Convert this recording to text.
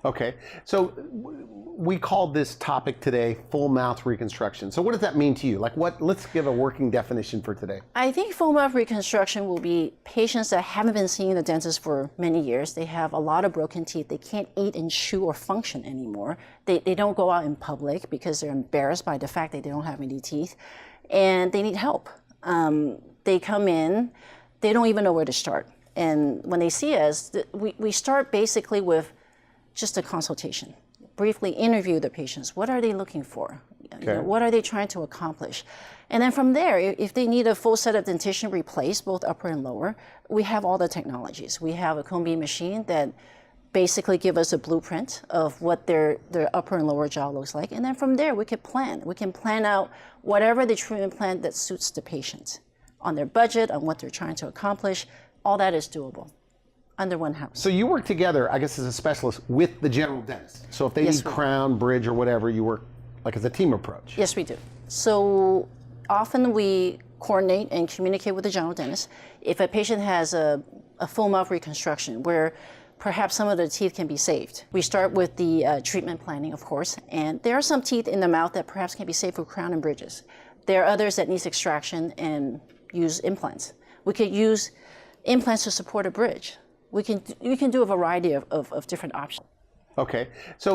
Okay, so we called this topic today full mouth reconstruction. So what does that mean to you? Like let's give a working definition for today. I think full mouth reconstruction will be patients that haven't been seeing the dentist for many years. They have a lot of broken teeth. They can't eat and chew or function anymore. They don't go out in public because they're embarrassed by the fact that they don't have any teeth, and they need help. They come in, they don't even know where to start. And when they see us, we start basically with just a consultation. Briefly interview the patients. What are they looking for? Okay. You know, what are they trying to accomplish? And then from there, if they need a full set of dentition replaced, both upper and lower, we have all the technologies. We have a cone beam machine that basically give us a blueprint of what their upper and lower jaw looks like. And then from there, we can plan. We can plan out whatever the treatment plan that suits the patient on their budget, on what they're trying to accomplish. All that is doable under one house. So you work together, I guess, as a specialist with the general dentist. So if they need crown, bridge, or whatever, you work like as a team approach. Yes, we do. So often we coordinate and communicate with the general dentist. If a patient has a full mouth reconstruction where perhaps some of the teeth can be saved, we start with the treatment planning, of course. And there are some teeth in the mouth that perhaps can be saved with crown and bridges. There are others that needs extraction and use implants. We could use implants to support a bridge. We can do a variety of different options. Okay, so